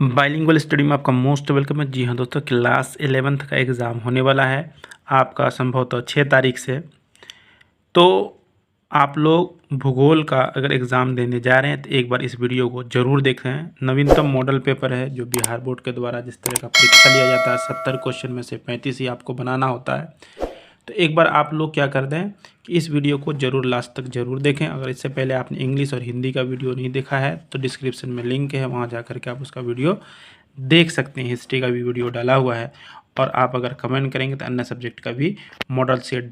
Bilingual study में आपका most welcome है। जी हाँ दोस्तों, क्लास 11th का एग्ज़ाम होने वाला है आपका संभवतः 6 तारीख से। तो आप लोग भूगोल का अगर एग्ज़ाम देने जा रहे हैं तो एक बार इस वीडियो को ज़रूर देखें। नवीनतम मॉडल पेपर है जो बिहार बोर्ड के द्वारा जिस तरह का परीक्षा लिया जाता है, 70 क्वेश्चन में से 35 ही आपको बनाना होता है। तो एक बार आप लोग क्या कर दें कि इस वीडियो को ज़रूर लास्ट तक ज़रूर देखें। अगर इससे पहले आपने इंग्लिश और हिंदी का वीडियो नहीं देखा है तो डिस्क्रिप्शन में लिंक है, वहाँ जा कर के आप उसका वीडियो देख सकते हैं। हिस्ट्री का भी वीडियो डाला हुआ है। और आप अगर कमेंट करेंगे तो अन्य सब्जेक्ट का भी मॉडल सेट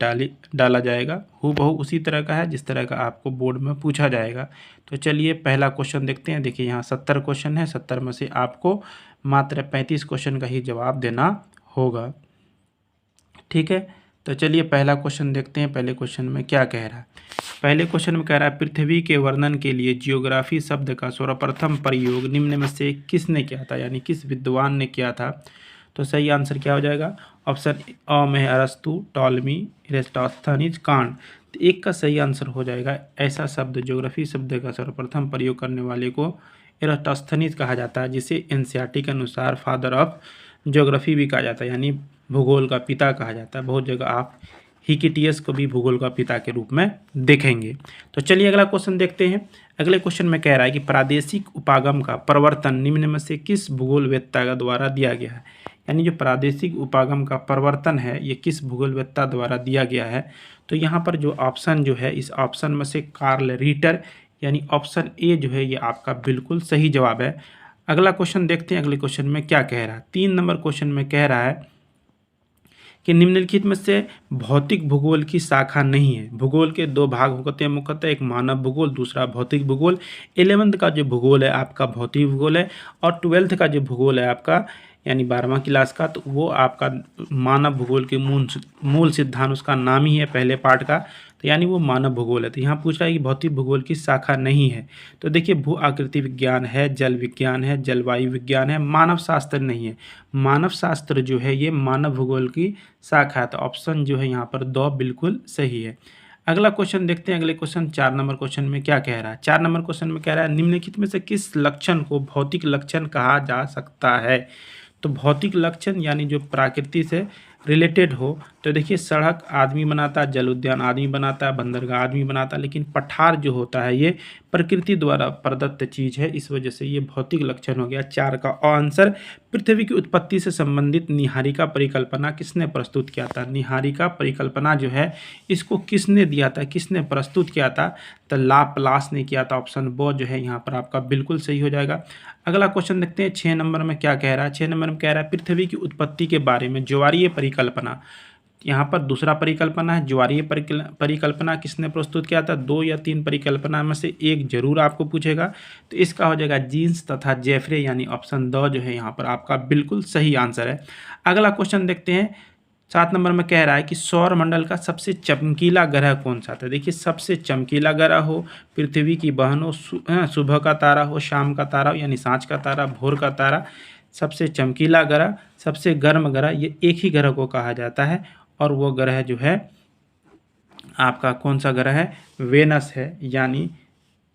डाला जाएगा। हूबहू उसी तरह का है जिस तरह का आपको बोर्ड में पूछा जाएगा। तो चलिए पहला क्वेश्चन देखते हैं। देखिए यहाँ 70 क्वेश्चन है, 70 में से आपको मात्र 35 क्वेश्चन का ही जवाब देना होगा। ठीक है, तो चलिए पहला क्वेश्चन देखते हैं। पहले क्वेश्चन में क्या कह रहा है। पहले क्वेश्चन में कह रहा है पृथ्वी के वर्णन के लिए जियोग्राफी शब्द का सर्वप्रथम प्रयोग निम्न में से किसने किया था, यानी किस विद्वान ने किया था। तो सही आंसर क्या हो जाएगा। ऑप्शन अ में है अरस्तु, टॉलमी, इरेस्टोस्थनीज, कांट। तो एक का सही आंसर हो जाएगा। ऐसा शब्द ज्योग्राफी शब्द का सर्वप्रथम प्रयोग करने वाले को इरेस्टोस्थनीज कहा जाता है, जिसे एनसीईआरटी के अनुसार फादर ऑफ ज्योग्राफी भी कहा जाता है, यानी भूगोल का पिता कहा जाता है। बहुत जगह आप हिकिटियस को भी भूगोल का पिता के रूप में देखेंगे। तो चलिए अगला क्वेश्चन देखते हैं। अगले क्वेश्चन में कह रहा है कि प्रादेशिक उपागम का प्रवर्तन निम्न में से किस भूगोलवेत्ता का द्वारा दिया गया है, यानी जो प्रादेशिक उपागम का प्रवर्तन है ये किस भूगोलवेत्ता द्वारा दिया गया है। तो यहाँ पर जो ऑप्शन जो है, इस ऑप्शन में से कार्ल रीटर यानी ऑप्शन ए जो है ये आपका बिल्कुल सही जवाब है। अगला क्वेश्चन देखते हैं। अगले क्वेश्चन में क्या कह रहा है। 3 नंबर क्वेश्चन में कह रहा है कि निम्नलिखित में से भौतिक भूगोल की शाखा नहीं है। भूगोल के 2 भाग होते हैं मुख्यतः, एक मानव भूगोल, दूसरा भौतिक भूगोल। 11th का जो भूगोल है आपका भौतिक भूगोल है, और 12th का जो भूगोल है आपका यानी 12वां क्लास का, तो वो आपका मानव भूगोल के मूल सिद्धांत, उसका नाम ही है पहले पार्ट का, तो यानी वो मानव भूगोल है। तो यहाँ पूछ रहा है कि भौतिक भूगोल की शाखा नहीं है। तो देखिए भू आकृति विज्ञान है, जल विज्ञान है, जलवायु विज्ञान है, मानव शास्त्र नहीं है। मानव शास्त्र जो है ये मानव भूगोल की शाखा है। तो ऑप्शन जो है यहाँ पर 2 बिल्कुल सही है। अगला क्वेश्चन देखते हैं। अगले क्वेश्चन 4 नंबर क्वेश्चन में क्या कह रहा है। 4 नंबर क्वेश्चन में कह रहा है निम्नलिखित में से किस लक्षण को भौतिक लक्षण कहा जा सकता है। तो भौतिक लक्षण यानी जो प्रकृति से रिलेटेड हो। तो देखिए सड़क आदमी बनाता है, जल उद्यान आदमी बनाता है, बंदरगाह आदमी बनाता है, लेकिन पठार जो होता है ये प्रकृति द्वारा प्रदत्त चीज़ है, इस वजह से ये भौतिक लक्षण हो गया। 4 का आंसर। पृथ्वी की उत्पत्ति से संबंधित निहारिका परिकल्पना किसने प्रस्तुत किया था। निहारिका परिकल्पना जो है इसको किसने दिया था, किसने प्रस्तुत किया था। तो लाप्लास ने किया था। ऑप्शन ब जो है यहाँ पर आपका बिल्कुल सही हो जाएगा। अगला क्वेश्चन देखते हैं। 6 नंबर में क्या कह रहा है। 6 नंबर में कह रहा है पृथ्वी की उत्पत्ति के बारे में ज्वारीय परिकल्पना। यहाँ पर दूसरा परिकल्पना है। ज्वारीय परिकल्पना किसने प्रस्तुत किया था। 2 या 3 परिकल्पना में से एक जरूर आपको पूछेगा। तो इसका हो जाएगा जीन्स तथा जेफरे, यानी ऑप्शन द जो है यहाँ पर आपका बिल्कुल सही आंसर है। अगला क्वेश्चन देखते हैं। 7 नंबर में कह रहा है कि सौर मंडल का सबसे चमकीला ग्रह कौन सा था। देखिए सबसे चमकीला ग्रह हो, पृथ्वी की बहन हो, सुबह का तारा हो, शाम का तारा हो यानी सांझ का तारा, भोर का तारा, सबसे चमकीला ग्रह, सबसे गर्म ग्रह, ये एक ही ग्रह को कहा जाता है। और वो ग्रह जो है आपका कौन सा ग्रह है, वेनस है, यानी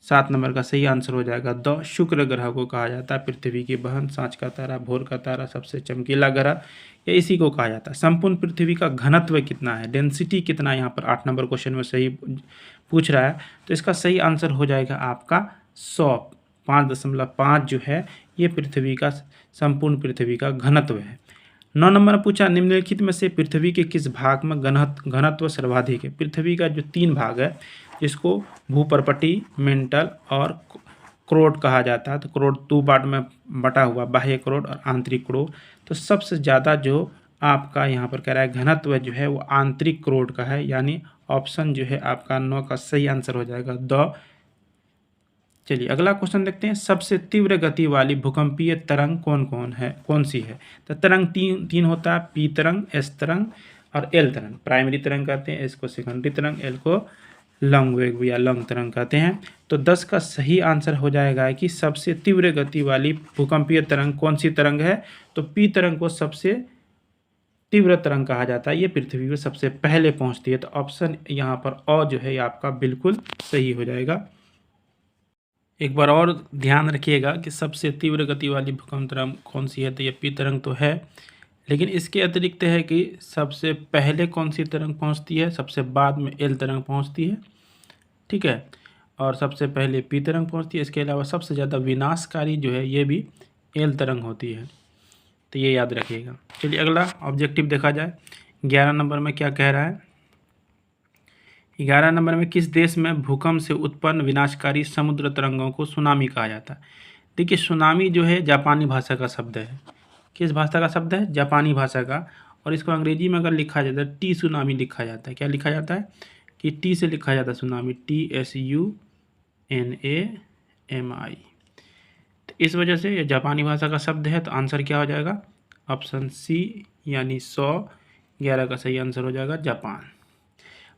7 नंबर का सही आंसर हो जाएगा द। शुक्र ग्रह को कहा जाता है पृथ्वी की बहन, सांझ का तारा, भोर का तारा, सबसे चमकीला ग्रह, या इसी को कहा जाता है। संपूर्ण पृथ्वी का घनत्व कितना है, डेंसिटी कितना है, यहाँ पर 8 नंबर क्वेश्चन में सही पूछ रहा है। तो इसका सही आंसर हो जाएगा आपका 100, 5.5 जो है ये पृथ्वी का संपूर्ण पृथ्वी का घनत्व है। 9 नंबर पूछा निम्नलिखित में से पृथ्वी के किस भाग में घनत्व सर्वाधिक है। पृथ्वी का जो 3 भाग है जिसको भूपर्पटी, मेंटल और क्रोड कहा जाता है। तो क्रोड 2 पार्ट में बटा हुआ, बाह्य क्रोड और आंतरिक क्रोड। तो सबसे ज़्यादा जो आपका यहाँ पर कह रहा है घनत्व जो है वो आंतरिक क्रोड का है, यानी ऑप्शन जो है आपका 9 का सही आंसर हो जाएगा द। चलिए अगला क्वेश्चन देखते हैं। सबसे तीव्र गति वाली भूकंपीय तरंग कौन सी है। तो तरंग तीन होता है, पी तरंग, एस तरंग और एल तरंग। प्राइमरी तरंग कहते हैं, एस को सेकेंडरी तरंग, एल को लंग वेग या लंग तरंग कहते हैं। तो 10 का सही आंसर हो जाएगा कि सबसे तीव्र गति वाली भूकंपीय तरंग कौन सी तरंग है। तो पी तरंग को सबसे तीव्र तरंग कहा जाता है, ये पृथ्वी पर सबसे पहले पहुंचती है। तो ऑप्शन यहाँ पर अ जो है आपका बिल्कुल सही हो जाएगा। एक बार और ध्यान रखिएगा कि सबसे तीव्र गति वाली भूकंप तरंग कौन सी है, तो ये पी तरंग तो है, लेकिन इसके अतिरिक्त है कि सबसे पहले कौन सी तरंग पहुंचती है, सबसे बाद में एल तरंग पहुंचती है, ठीक है, और सबसे पहले पी तरंग पहुंचती है। इसके अलावा सबसे ज़्यादा विनाशकारी जो है ये भी एल तरंग होती है, तो ये याद रखिएगा। चलिए अगला ऑब्जेक्टिव देखा जाए। 11 नंबर में क्या कह रहा है, 11 नंबर में किस देश में भूकंप से उत्पन्न विनाशकारी समुद्र तरंगों को सुनामी कहा जाता है। देखिए सुनामी जो है जापानी भाषा का शब्द है। किस भाषा का शब्द है, जापानी भाषा का, और इसको अंग्रेजी में अगर लिखा जाता है टी सुनामी लिखा जाता है। क्या लिखा जाता है कि टी से लिखा जाता है सुनामी, TSUNAMI। तो इस वजह से ये जापानी भाषा का शब्द है, तो आंसर क्या हो जाएगा, ऑप्शन सी यानी 111 का सही आंसर हो जाएगा जापान।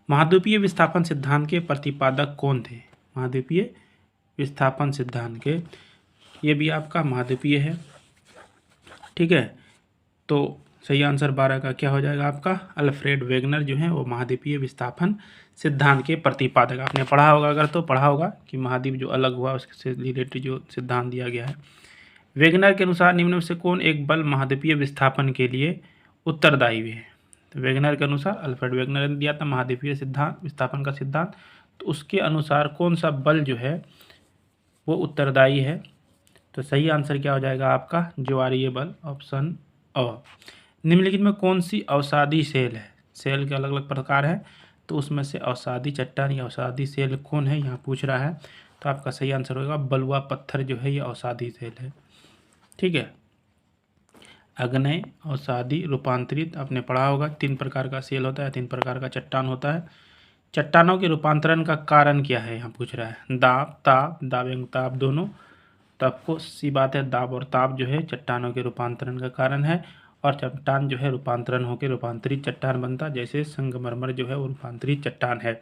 महाद्वीपीय विस्थापन सिद्धांत के प्रतिपादक कौन थे, महाद्वीपीय विस्थापन सिद्धांत के, ये भी आपका महाद्वीपीय है, ठीक है। तो सही आंसर 12 का क्या हो जाएगा आपका, अल्फ्रेड वेगनर जो है वो महाद्वीपीय विस्थापन सिद्धांत के प्रतिपादक। आपने पढ़ा होगा, अगर तो पढ़ा होगा कि महाद्वीप जो अलग हुआ उससे रिलेटेड जो सिद्धांत दिया गया है। वेगनर के अनुसार निम्न में से कौन एक बल महाद्वीपीय विस्थापन के लिए उत्तरदायी है। तो वेगनर के अनुसार, अल्फ्रेड वेगनर ने दिया था महाद्वीपीय सिद्धांत विस्थापन का सिद्धांत, तो उसके अनुसार कौन सा बल जो है वो उत्तरदायी है। तो सही आंसर क्या हो जाएगा आपका, ज्वारीय बल, ऑप्शन अ। निम्नलिखित में कौन सी अवसादी सेल है, सेल के अलग अलग प्रकार हैं, तो उसमें से अवसादी चट्टान या अवसादी सेल कौन है यहाँ पूछ रहा है। तो आपका सही आंसर होगा बलुआ पत्थर जो है ये अवसादी सेल है, ठीक है। अग्नेय, अवसादी, रूपांतरित आपने पढ़ा होगा, 3 प्रकार का सेल होता है, 3 प्रकार का चट्टान होता है। चट्टानों के रूपांतरण का कारण क्या है यहाँ पूछ रहा है, दाब, ताप, दाब एवं ताप दोनों। तो आपको सी बात है, दाब और ताप जो है चट्टानों के रूपांतरण का कारण है, और चट्टान जो है रूपांतरण होकर रूपांतरित चट्टान बनता है, जैसे संगमरमर जो है वो रूपांतरित चट्टान है।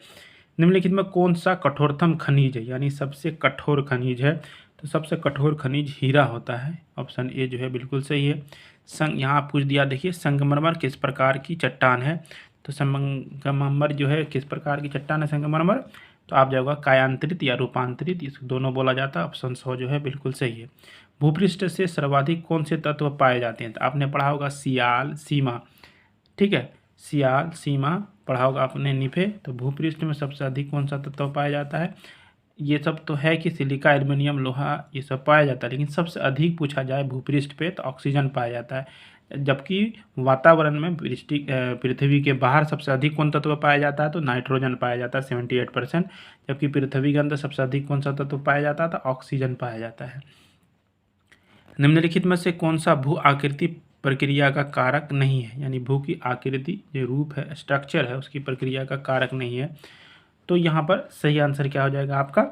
निम्नलिखित में कौन सा कठोरतम खनिज है, यानी सबसे कठोर खनिज है, तो सबसे कठोर खनिज हीरा होता है, ऑप्शन ए जो है बिल्कुल सही है। यहाँ पूछ दिया, देखिए संगमरमर किस प्रकार की चट्टान है, तो संगमरमर जो है किस प्रकार की चट्टान है संगमरमर, तो आप जाओगा कायांतरित या रूपांतरित, इस दोनों बोला जाता है, ऑप्शन 100 जो है बिल्कुल सही है। भूपृष्ठ से सर्वाधिक कौन से तत्व पाए जाते हैं, तो आपने पढ़ा होगा सियाल, सीमा, ठीक है, सियाल, सीमा पढ़ा होगा आपने निफे। तो भूपृष्ठ में सबसे अधिक कौन सा तत्व पाया जाता है, ये सब तो है कि सिलिका, एल्युमिनियम, लोहा ये सब पाया जाता है, लेकिन सबसे अधिक पूछा जाए भूपृष्ठ पे तो ऑक्सीजन पाया जाता है, जबकि वातावरण में पृथ्वी के बाहर सबसे अधिक कौन तत्व पाया जाता है, तो नाइट्रोजन पाया जाता है 78%, जबकि पृथ्वी के अंदर सबसे अधिक कौन सा तत्व पाया जाता है, तो ऑक्सीजन पाया जाता है। निम्नलिखित में से कौन सा भू आकृति प्रक्रिया का कारक नहीं है, यानी भू की आकृति जो रूप है, स्ट्रक्चर है, उसकी प्रक्रिया का कारक नहीं है। तो यहाँ पर सही आंसर क्या हो जाएगा आपका,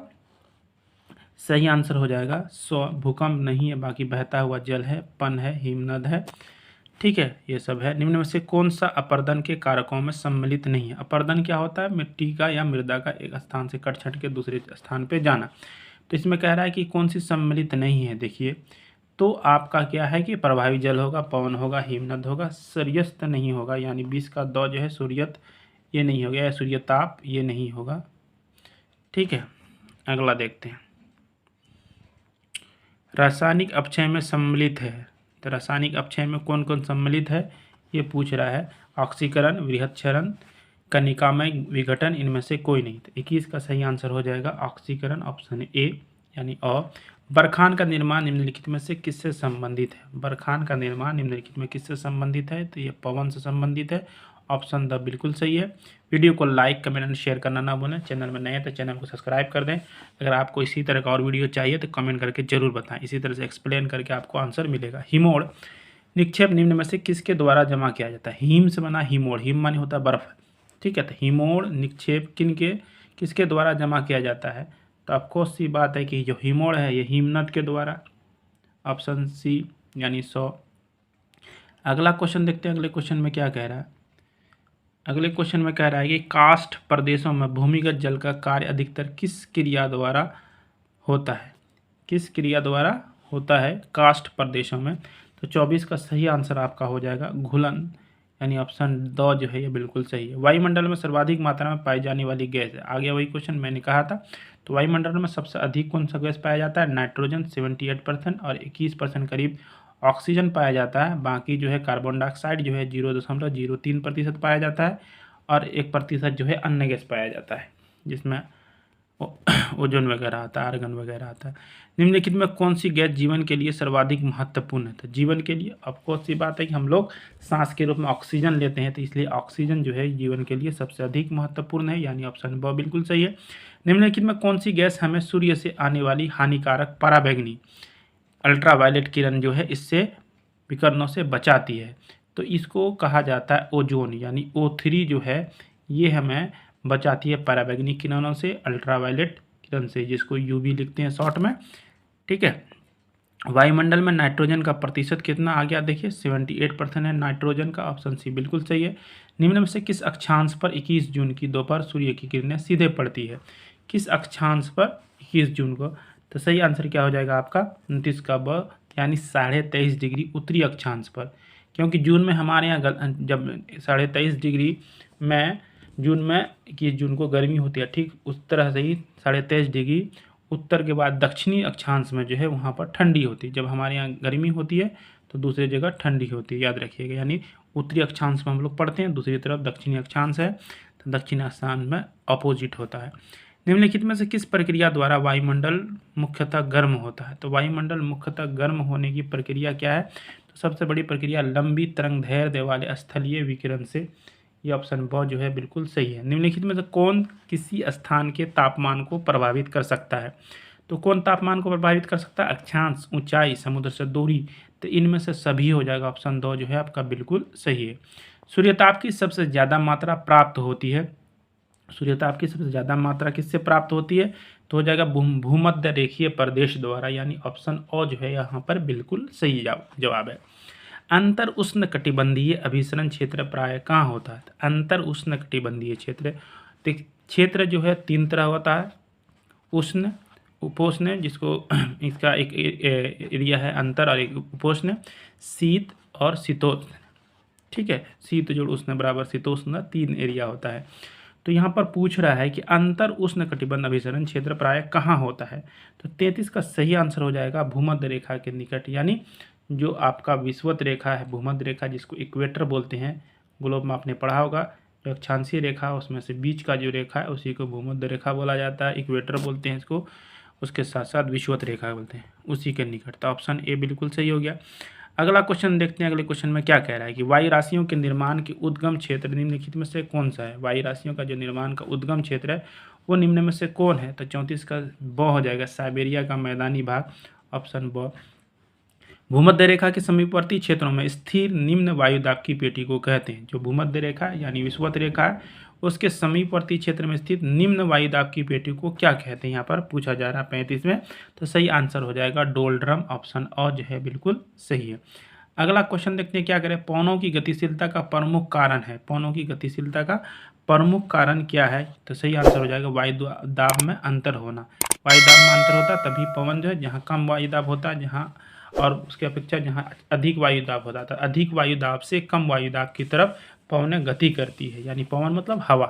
सही आंसर हो जाएगा भूकंप नहीं है, बाकी बहता हुआ जल है, पन है, हिमनद है, ठीक है, ये सब है। निम्न में से कौन सा अपर्दन के कारकों में सम्मिलित नहीं है। अपर्दन क्या होता है, मिट्टी का या मृदा का एक स्थान से कट छट के दूसरे स्थान पे जाना। तो इसमें कह रहा है कि कौन सी सम्मिलित नहीं है, देखिए तो आपका क्या है कि प्रभावी जल होगा, पवन होगा, हिमनद होगा, सूर्यस्त नहीं होगा, यानी 20 का दौ जो है सूर्यत ये नहीं होगा, या सूर्यताप ये नहीं होगा, ठीक है। अगला देखते हैं, रासायनिक अपक्षय में सम्मिलित है, तो रासायनिक अपक्षय में कौन कौन सम्मिलित है ये पूछ रहा है। ऑक्सीकरण, वृहत्क्षरण, कनिकामय विघटन, इनमें से कोई नहीं। तो 21 का सही आंसर हो जाएगा ऑक्सीकरण, ऑप्शन ए यानी अ। बरखान का निर्माण निम्नलिखित में से किससे संबंधित है, बरखान का निर्माण निम्नलिखित में किससे संबंधित है, तो ये पवन से संबंधित है, ऑप्शन द बिल्कुल सही है। वीडियो को लाइक, कमेंट एंड शेयर करना ना भूलें। चैनल में नए हैं तो चैनल को सब्सक्राइब कर दें। अगर आपको इसी तरह का और वीडियो चाहिए तो कमेंट करके जरूर बताएं, इसी तरह से एक्सप्लेन करके आपको आंसर मिलेगा। हिमोड़ निक्षेप निम्न में से किसके द्वारा जमा किया जाता है, हिम से बना हिमोड़, हिम माने होता है बर्फ, ठीक है। तो हिमोड़ निक्षेप किसके द्वारा जमा किया जाता है, तो आपको सी बात है कि जो हिमोड़ है ये हिमनद के द्वारा, ऑप्शन सी यानी 100। अगला क्वेश्चन देखते हैं, अगले क्वेश्चन में क्या कह रहा है। अगले क्वेश्चन में कह रहा है कि कास्ट प्रदेशों में भूमिगत जल का कार्य अधिकतर किस क्रिया द्वारा होता है, किस क्रिया द्वारा होता है कास्ट प्रदेशों में। तो 24 का सही आंसर आपका हो जाएगा घुलन, यानी ऑप्शन द जो है ये बिल्कुल सही है। वायुमंडल में सर्वाधिक मात्रा में पाई जाने वाली गैस है, आगे वही क्वेश्चन मैंने कहा था। तो वायुमंडल में सबसे अधिक कौन सा गैस पाया जाता है? नाइट्रोजन 78% और 21% करीब ऑक्सीजन पाया जाता है। बाकी जो है कार्बन डाइऑक्साइड जो है 0.03% पाया जाता है और 1% जो है अन्य गैस पाया जाता है, जिसमें ओजोन वगैरह आता है, आर्गन वगैरह आता है। निम्नलिखित में कौन सी गैस जीवन के लिए सर्वाधिक महत्वपूर्ण है? तो जीवन के लिए ऑफकोर्स सी बात है कि हम लोग सांस के रूप में ऑक्सीजन लेते हैं, तो इसलिए ऑक्सीजन जो है जीवन के लिए सबसे अधिक महत्वपूर्ण है, यानी ऑप्शन ब बिल्कुल सही है। निम्नलिखित में कौन सी गैस हमें सूर्य से आने वाली हानिकारक पराबैंगनी अल्ट्रावायलेट किरण जो है इससे विकिरणों से बचाती है? तो इसको कहा जाता है ओजोन, यानी O3 जो है ये हमें बचाती है पराबैंगनी किरणों से, अल्ट्रावायलेट किरण से, जिसको यूवी लिखते हैं शॉर्ट में। ठीक है। वायुमंडल में नाइट्रोजन का प्रतिशत कितना आ गया? देखिए 78% है नाइट्रोजन का, ऑप्शन सी बिल्कुल सही है। निम्न में से किस अक्षांश पर 21 जून की दोपहर सूर्य की किरणें सीधे पड़ती है? किस अक्षांश पर 21 जून को? तो सही आंसर क्या हो जाएगा आपका? 29 का ब, यानी 23.5 डिग्री उत्तरी अक्षांश पर। क्योंकि जून में हमारे यहाँ जब 23.5 डिग्री में जून में 21 जून को गर्मी होती है, ठीक उस तरह से ही 23.5 डिग्री उत्तर के बाद दक्षिणी अक्षांश में जो है वहाँ पर ठंडी होती है। जब हमारे यहाँ गर्मी होती है तो दूसरी जगह ठंडी होती है, याद रखिएगा। यानी उत्तरी अक्षांश में हम लोग पढ़ते हैं, दूसरी तरफ दक्षिणी अक्षांश है, तो दक्षिणी अक्षांश में अपोजिट होता है। निम्नलिखित में से किस प्रक्रिया द्वारा वायुमंडल मुख्यतः गर्म होता है? तो वायुमंडल मुख्यतः गर्म होने की प्रक्रिया क्या है? तो सबसे बड़ी प्रक्रिया लंबी तरंग दैर्ध्य वाले स्थलीय विकिरण से, ये ऑप्शन ब जो है बिल्कुल सही है। निम्नलिखित में से कौन किसी स्थान के तापमान को प्रभावित कर सकता है? तो कौन तापमान को प्रभावित कर सकता है? अक्षांश, ऊंचाई, समुद्र से दूरी। तो इनमें से सभी हो जाएगा, ऑप्शन दो जो है आपका बिल्कुल सही है। सूर्यताप की सबसे ज़्यादा मात्रा प्राप्त होती है, सूर्यताप की सबसे ज़्यादा मात्रा किससे प्राप्त होती है? तो हो जाएगा भूमध्य रेखीय प्रदेश द्वारा, यानी ऑप्शन ओ जो है यहाँ पर बिल्कुल सही जवाब है। अंतर उष्ण कटिबंधीय अभिसरण क्षेत्र प्राय कहाँ होता है? अंतर उष्ण कटिबंधीय क्षेत्र, तो क्षेत्र जो है 3 तरह होता है, उष्ण, उपोष्ण, जिसको इसका एक एरिया है अंतर और एक उपोष्ण, शीत और शीतोष्ण। ठीक है, शीत जोड़ उष्ण बराबर शीतोष्ण, 3 एरिया होता है। तो यहाँ पर पूछ रहा है कि अंतर उष्ण कटिबंध अभिसरण क्षेत्र प्राय कहाँ होता है? तो 33 का सही आंसर हो जाएगा भूमध्य रेखा के निकट, यानी जो आपका विषुवत रेखा है, भूमध्य रेखा जिसको इक्वेटर बोलते हैं, ग्लोब में आपने पढ़ा होगा, जो अक्षांशीय रेखा उसमें से बीच का जो रेखा है उसी को भूमध्य रेखा बोला जाता है, इक्वेटर बोलते हैं इसको, उसके साथ साथ विषुवत रेखा बोलते हैं, उसी के निकट। तो ऑप्शन ए बिल्कुल सही हो गया। अगला क्वेश्चन देखते हैं, अगले क्वेश्चन में क्या कह रहा है कि वायु राशियों के निर्माण के उद्गम क्षेत्र निम्नलिखित में से कौन सा है? वायु राशियों का जो निर्माण का उद्गम क्षेत्र है वो निम्न में से कौन है? तो 34 का ब हो जाएगा, साइबेरिया का मैदानी भाग, ऑप्शन ब। भूमध्य रेखा के समीपवर्ती क्षेत्रों में स्थिर निम्न वायुदाब की पेटी को कहते हैं। जो भूमध्य रेखा यानी विषुवत रेखा है उसके समीपवर्ती क्षेत्र में स्थित निम्न वायुदाब की पेटी को क्या कहते हैं, यहाँ पर पूछा जा रहा है 35 में। तो सही आंसर हो जाएगा डोलड्रम, ऑप्शन अ जो है बिल्कुल सही है। अगला क्वेश्चन देखते हैं क्या करें। पवनों की गतिशीलता का प्रमुख कारण है, पवनों की गतिशीलता का प्रमुख कारण क्या है? तो सही आंसर हो जाएगा वायुदाब में अंतर होना। वायुदाब में अंतर होता है तभी पवन जो है, जहाँ कम वायुदाब होता है जहाँ, और उसके अपेक्षा जहाँ अधिक वायुदाब होता है, अधिक वायुदाब से कम वायुदाब की तरफ पवनें गति करती है, यानी पवन मतलब हवा।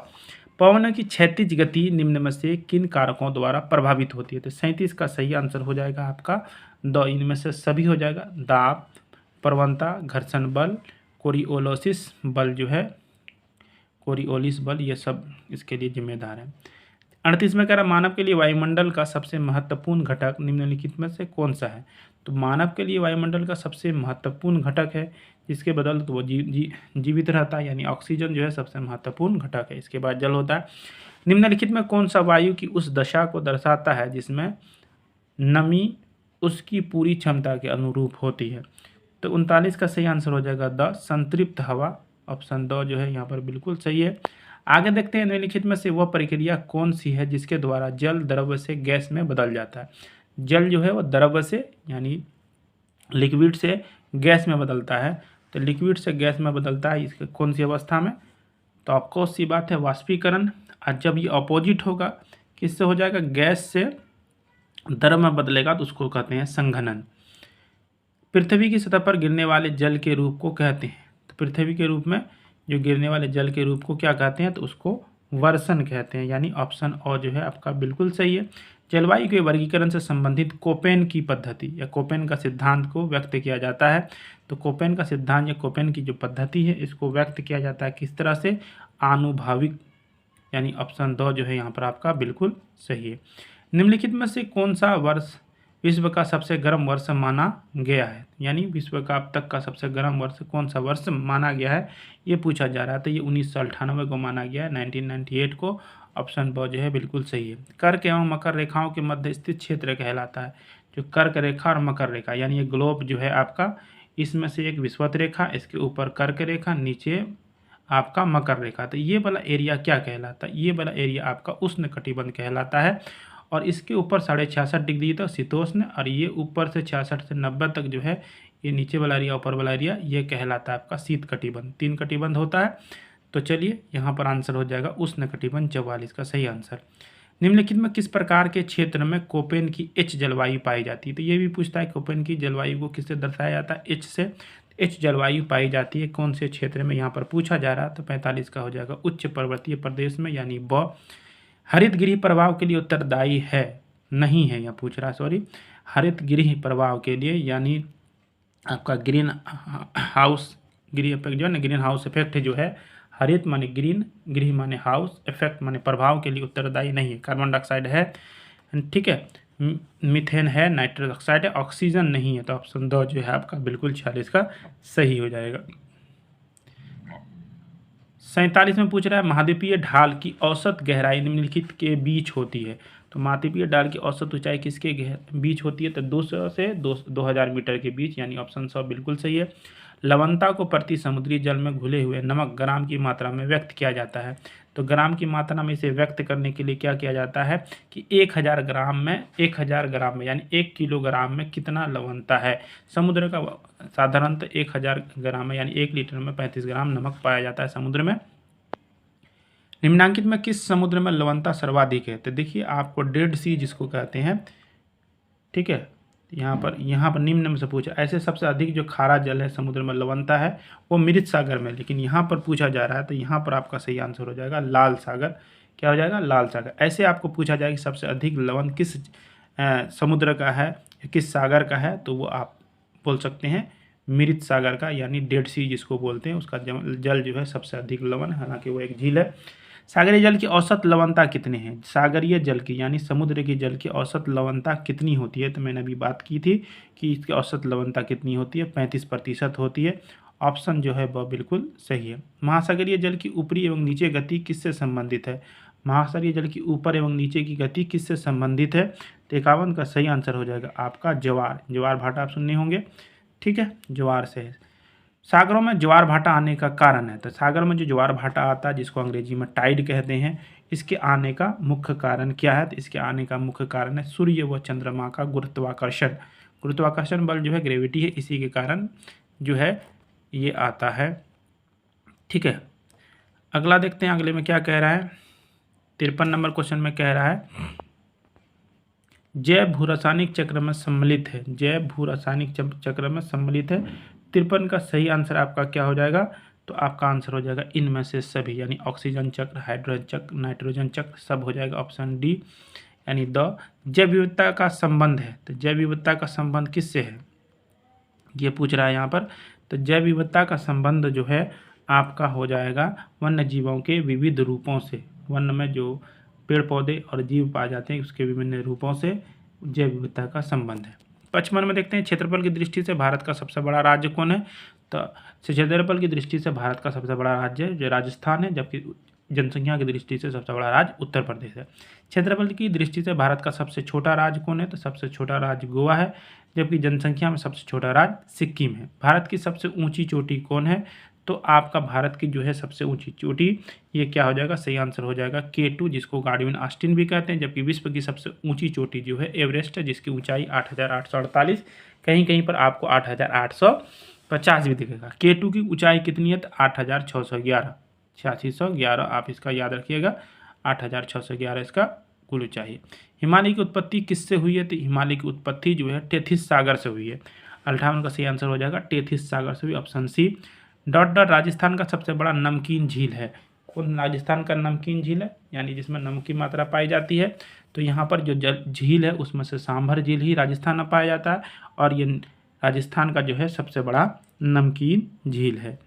पवन की क्षैतिज गति निम्न में से किन कारकों द्वारा प्रभावित होती है? तो 37 का सही आंसर हो जाएगा आपका दो, इनमें से सभी हो जाएगा। दाब, प्रवणता, घर्षण बल, कोरियोलिस बल जो है, कोरियोलिस बल, ये सब इसके लिए जिम्मेदार है। 38 में कह रहा मानव के लिए वायुमंडल का सबसे महत्वपूर्ण घटक निम्नलिखित में से कौन सा है? तो मानव के लिए वायुमंडल का सबसे महत्वपूर्ण घटक है जिसके बदल तो वो जीवित रहता है, यानी ऑक्सीजन जो है सबसे महत्वपूर्ण घटक है। इसके बाद जल होता है। निम्नलिखित में कौन सा वायु की उस दशा को दर्शाता है जिसमें नमी उसकी पूरी क्षमता के अनुरूप होती है? तो 39 का सही आंसर हो जाएगा द, संतृप्त हवा, ऑप्शन द जो है यहाँ पर बिल्कुल सही है। आगे देखते हैं निम्नलिखित में से वह प्रक्रिया कौन सी है जिसके द्वारा जल द्रव्य से गैस में बदल जाता है? जल जो है वो द्रव्य से यानी लिक्विड से गैस में बदलता है। तो लिक्विड से गैस में बदलता है इसके कौन सी अवस्था में? तो आपको सी बात है वाष्पीकरण। और जब ये अपोजिट होगा किससे हो जाएगा? गैस से द्रव में बदलेगा तो उसको कहते हैं संघनन। पृथ्वी की सतह पर गिरने वाले जल के रूप को कहते हैं? तो पृथ्वी के रूप में जो गिरने वाले जल के रूप को क्या कहते हैं, तो उसको वर्षण कहते हैं, यानी ऑप्शन और जो है आपका बिल्कुल सही है। जलवायु के वर्गीकरण से संबंधित कोपेन की पद्धति या कोपेन का सिद्धांत को व्यक्त किया जाता है। तो कोपेन का सिद्धांत या कोपेन की जो पद्धति है इसको व्यक्त किया जाता है किस तरह से, आनुभाविक, यानी ऑप्शन 2 जो है यहाँ पर आपका बिल्कुल सही है। निम्नलिखित में से कौन सा वर्ष विश्व का सबसे गर्म वर्ष माना गया है, यानी विश्व का अब तक का सबसे गर्म वर्ष कौन सा वर्ष माना गया है, ये पूछा जा रहा है। तो ये 1998 को माना गया है, 1998 को। ऑप्शन ब जो है बिल्कुल सही है। कर्क एवं मकर रेखाओं के मध्य स्थित क्षेत्र कहलाता है। जो कर्क रेखा और मकर रेखा, यानी ये ग्लोब जो है आपका, इसमें से एक विषुवत रेखा, इसके ऊपर कर्क रेखा, नीचे आपका मकर रेखा। तो ये वाला एरिया क्या कहलाता है, ये वाला एरिया आपका उष्ण कटिबंध कहलाता है। और इसके ऊपर 66.5 डिग्री तक शीतोष्ण, और ये ऊपर से 66 से 90 तक जो है ये नीचे वाला एरिया, ऊपर वाला एरिया, ये कहलाता है आपका शीत कटिबंध। 3 कटिबंध होता है। तो चलिए यहाँ पर आंसर हो जाएगा उष्ण कटिबंध 44 का सही आंसर। निम्नलिखित में किस प्रकार के क्षेत्र में कोपेन की एच जलवायु पाई जाती है, तो ये भी पूछता है कोपेन की जलवायु को किससे दर्शाया जाता है, एच से। एच जलवायु पाई जाती है कौन से क्षेत्र में, यहाँ पर पूछा जा रहा है। तो 45 का हो जाएगा उच्च पर्वतीय प्रदेश में, यानी ब। हरित गृह प्रभाव के लिए उत्तरदायी है, नहीं है, यह पूछ रहा, सॉरी, हरित गृह प्रभाव के लिए, यानी आपका ग्रीन हाउस गृह इफेक्ट जो है ना, ग्रीन हाउस इफेक्ट जो है, हरित माने ग्रीन, गृह माने हाउस, इफेक्ट माने प्रभाव के लिए उत्तरदायी नहीं है। कार्बन डाइऑक्साइड है, ठीक है, मीथेन है, नाइट्रस ऑक्साइड है, ऑक्सीजन नहीं है। तो ऑप्शन 2 जो है आपका बिल्कुल 46 का सही हो जाएगा। 47 में पूछ रहा है महाद्वीपीय ढाल की औसत गहराई निम्नलिखित के बीच होती है। तो महाद्वीपीय ढाल की औसत ऊंचाई किसके बीच होती है, तो 200 से 2000 मीटर के बीच, यानी ऑप्शन 100 बिल्कुल सही है। लवणता को प्रति समुद्री जल में घुले हुए नमक ग्राम की मात्रा में व्यक्त किया जाता है। तो ग्राम की मात्रा में इसे व्यक्त करने के लिए क्या किया जाता है कि 1000 ग्राम में यानी 1 किलोग्राम में कितना लवणता है। समुद्र का साधारणतः 1000 ग्राम में यानी 1 लीटर में 35 ग्राम नमक पाया जाता है समुद्र में। निम्नांकित में किस समुद्र में लवणता सर्वाधिक है, तो देखिए आपको डेड सी जिसको कहते हैं, ठीक है, यहाँ पर निम्न में से पूछा, ऐसे सबसे अधिक जो खारा जल है समुद्र में लवणता है वो मृत सागर में, लेकिन यहाँ पर पूछा जा रहा है। तो यहाँ पर आपका सही आंसर हो जाएगा लाल सागर। क्या हो जाएगा, लाल सागर। ऐसे आपको पूछा जाएगा कि सबसे अधिक लवण किस समुद्र का है, किस सागर का है, तो वो आप बोल सकते हैं मृत सागर का, यानी डेड सी जिसको बोलते हैं, उसका जल जो है सबसे अधिक लवण, हालांकि वो एक झील है। सागरीय जल की औसत लवणता कितनी है, सागरीय जल की यानी समुद्र के जल की औसत लवणता कितनी होती है, तो मैंने अभी बात की थी कि इसकी औसत लवणता कितनी होती है, 35% होती है। ऑप्शन जो है वह बिल्कुल सही है। महासागरीय जल की ऊपरी एवं नीचे गति किससे संबंधित है, महासागरीय जल की ऊपर एवं नीचे की गति किससे संबंधित है, तो 51 का सही आंसर हो जाएगा आपका ज्वार भाटा, आप सुनने होंगे, ठीक है, ज्वार से है। सागरों में ज्वार भाटा आने का कारण है, तो सागर में जो ज्वार भाटा आता है जिसको अंग्रेजी में टाइड कहते हैं, इसके आने का मुख्य कारण क्या है, तो इसके आने का मुख्य कारण है सूर्य व चंद्रमा का गुरुत्वाकर्षण बल जो है, ग्रेविटी है, इसी के कारण जो है ये आता है, ठीक है। अगला देखते हैं अगले में क्या कह रहा है। 53 नंबर क्वेश्चन में कह रहा है जैव भूरासायनिक चक्र में सम्मिलित है, जैव भूरासायनिक चक्र में सम्मिलित है। 53 का सही आंसर आपका क्या हो जाएगा, तो आपका आंसर हो जाएगा इनमें से सभी, यानी ऑक्सीजन चक्र, हाइड्रोजन चक्र, नाइट्रोजन चक्र, सब हो जाएगा ऑप्शन डी, यानी द। जैव विविधता का संबंध है, तो जैव विविधता का संबंध किससे है, ये पूछ रहा है यहाँ पर। तो जैव विविधता का संबंध जो है आपका हो जाएगा वन्य जीवों के विविध रूपों से, वन में जो पेड़ पौधे और जीव पाए जाते हैं उसके विभिन्न रूपों से जैव विविधता का संबंध है। 55 में देखते हैं क्षेत्रफल की दृष्टि से भारत का सबसे बड़ा राज्य कौन है, तो क्षेत्रफल की दृष्टि से भारत का सबसे बड़ा राज्य जो राजस्थान है, जबकि जनसंख्या की दृष्टि से सबसे बड़ा राज्य उत्तर प्रदेश है। क्षेत्रफल की दृष्टि से भारत का सबसे छोटा राज्य कौन है, तो सबसे छोटा राज्य गोवा है, जबकि जनसंख्या में सबसे छोटा राज्य सिक्किम है। भारत की सबसे ऊंची चोटी कौन है, तो आपका भारत की जो है सबसे ऊंची चोटी, ये क्या हो जाएगा, सही आंसर हो जाएगा K2 जिसको गार्डविन ऑस्टिन भी कहते हैं। जबकि विश्व की सबसे ऊंची चोटी जो है एवरेस्ट है, जिसकी ऊंचाई 8848, कहीं कहीं पर आपको 8850 भी दिखेगा। K2 की ऊंचाई कितनी है, तो 8611, 8611 आप इसका याद रखिएगा, 8611 इसका कुल ऊंचाई है। हिमालय की उत्पत्ति किससे हुई है, तो हिमालय की उत्पत्ति जो है टेथिस सागर से हुई है। 58 का सही आंसर हो जाएगा टेथिस सागर से हुई, option C. Dot dot Rajasthan का सबसे बड़ा नमकीन झील है। कौन राजस्थान का नमकीन झील है, यानी जिसमें नमक की मात्रा पाई जाती है। तो यहाँ पर जो जल झील है उसमें से सांभर झील ही राजस्थान में पाया जाता है, और ये राजस्थान का जो है सबसे बड़ा नमकीन झील है।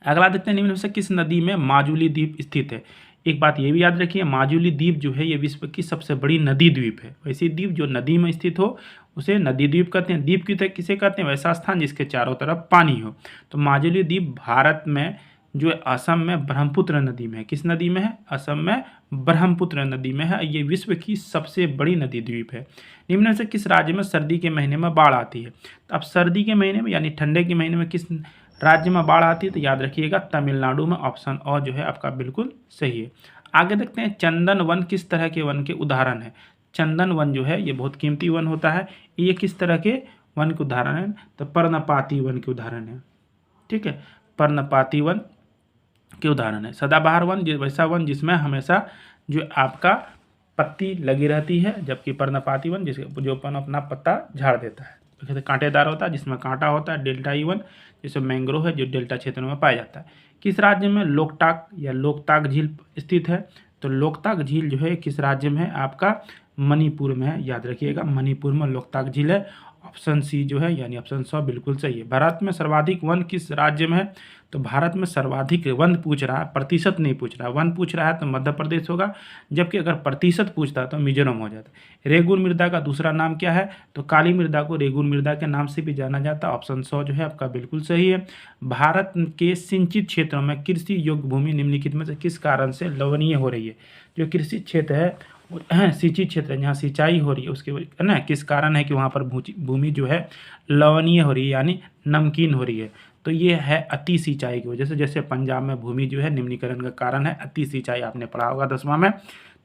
अगला देखते हैं, निम्न में से किस नदी में माजुली द्वीप स्थित है। एक बात ये भी याद रखिए, माजुली द्वीप जो है ये विश्व की सबसे बड़ी नदी द्वीप है। वैसे द्वीप जो नदी में स्थित हो उसे नदी द्वीप कहते हैं। द्वीप किसे कहते हैं, वैसा स्थान जिसके चारों तरफ पानी हो। तो माजुली द्वीप भारत में जो असम में ब्रह्मपुत्र नदी में है। किस नदी में है, असम में ब्रह्मपुत्र नदी में है। ये विश्व की सबसे बड़ी नदी द्वीप है। निम्न में से किस राज्य में सर्दी के महीने में बाढ़ आती है। अब सर्दी के महीने में यानी ठंडे के महीने में किस राज्य में बाढ़ आती है, तो याद रखिएगा तमिलनाडु में। ऑप्शन और जो है आपका बिल्कुल सही है। आगे देखते हैं, चंदन वन किस तरह के वन के उदाहरण है। चंदन वन जो है ये बहुत कीमती वन होता है। ये किस तरह के वन के उदाहरण है, तो पर्णपाती वन के उदाहरण है। ठीक है, पर्णपाती वन के उदाहरण है। सदाबहार वन वैसा वन जिसमें हमेशा जो आपका पत्ती लगी रहती है, जबकि पर्णपाती वन जिसके जो अपना पत्ता झाड़ देता है। तो कांटेदार होता है जिसमें कांटा होता है। डेल्टाई वन जिसमें मैंग्रोव है जो डेल्टा क्षेत्र में पाया जाता है। किस राज्य में लोकटाक या लोकताक झील स्थित है, तो लोकताक झील जो है किस राज्य में है, आपका मणिपुर में है। याद रखिएगा मणिपुर में लोकताक झील है। ऑप्शन सी जो है यानी ऑप्शन 100 बिल्कुल सही है। भारत में सर्वाधिक वन किस राज्य में है, तो भारत में सर्वाधिक वन पूछ रहा है, प्रतिशत नहीं पूछ रहा है। वन पूछ रहा है तो मध्य प्रदेश होगा, जबकि अगर प्रतिशत पूछता है तो मिजोरम हो जाता है। रेगुन मृदा का दूसरा नाम क्या है, तो काली मृदा को रेगुन मृदा के नाम से भी जाना जाता है। ऑप्शन 100 जो है आपका बिल्कुल सही है। भारत के सिंचित क्षेत्रों में कृषि योग्य भूमि निम्नलिखित में से किस कारण से लवणीय हो रही है। जो कृषि क्षेत्र है सिंचित क्षेत्र है, जहाँ सिंचाई हो रही है उसके है ना, किस कारण है कि वहाँ पर भूमि जो है लवणीय हो रही है यानी नमकीन हो रही है। तो ये है अति सिंचाई की वजह से। जैसे पंजाब में भूमि जो है निम्नीकरण का कारण है अति सिंचाई, आपने पढ़ा होगा 10वां में।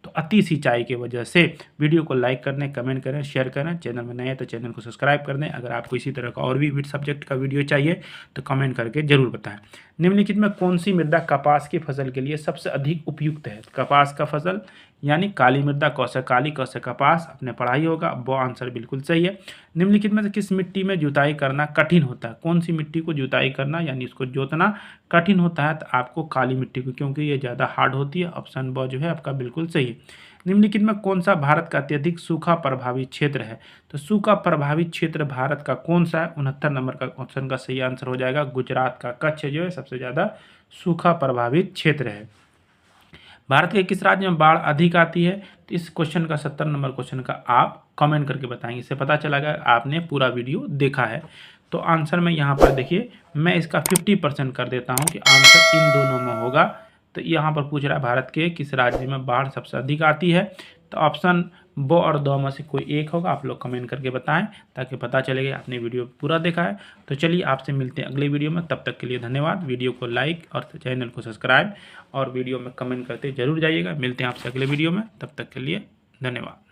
तो अति सिंचाई की वजह से। वीडियो को लाइक करने, कमेंट करें, शेयर करें। चैनल में नए हैं तो चैनल को सब्सक्राइब कर दें। अगर आपको इसी तरह का और भी सब्जेक्ट का वीडियो चाहिए तो कमेंट करके जरूर बताएं। निम्नलिखित में कौन सी मृदा कपास की फसल के लिए सबसे अधिक उपयुक्त है। कपास का फसल यानी काली मृदा, कौशे काली, कौशे कपास, आपने पढ़ाई होगा। वो आंसर बिल्कुल सही है। निम्नलिखित में से किस मिट्टी में जुताई करना कठिन होता है। कौन सी मिट्टी को जुताई करना यानी इसको जोतना कठिन होता है, तो आपको काली मिट्टी को, क्योंकि ये ज़्यादा हार्ड होती है। ऑप्शन ब जो है आपका बिल्कुल सही है। निम्नलिखित में कौन सा भारत का अत्यधिक सूखा प्रभावित क्षेत्र है, तो सूखा प्रभावित क्षेत्र भारत का कौन सा है। 69 नंबर का ऑप्शन का सही आंसर हो जाएगा गुजरात का कच्छ जो है सबसे ज़्यादा सूखा प्रभावित क्षेत्र है। भारत के किस राज्य में बाढ़ अधिक आती है, तो इस क्वेश्चन का 70 नंबर क्वेश्चन का आप कमेंट करके बताएंगे। इससे पता चलेगा आपने पूरा वीडियो देखा है। तो आंसर में यहाँ पर देखिए, मैं इसका 50% कर देता हूँ कि आंसर इन दोनों में होगा। तो यहाँ पर पूछ रहा है भारत के किस राज्य में बाढ़ सबसे अधिक आती है, तो ऑप्शन वो और दो में से कोई एक होगा। आप लोग कमेंट करके बताएं ताकि पता चलेगा आपने वीडियो पूरा देखा है। तो चलिए आपसे मिलते हैं अगले वीडियो में, तब तक के लिए धन्यवाद। वीडियो को लाइक और चैनल को सब्सक्राइब और वीडियो में कमेंट करते जरूर जाइएगा। मिलते हैं आपसे अगले वीडियो में, तब तक के लिए धन्यवाद।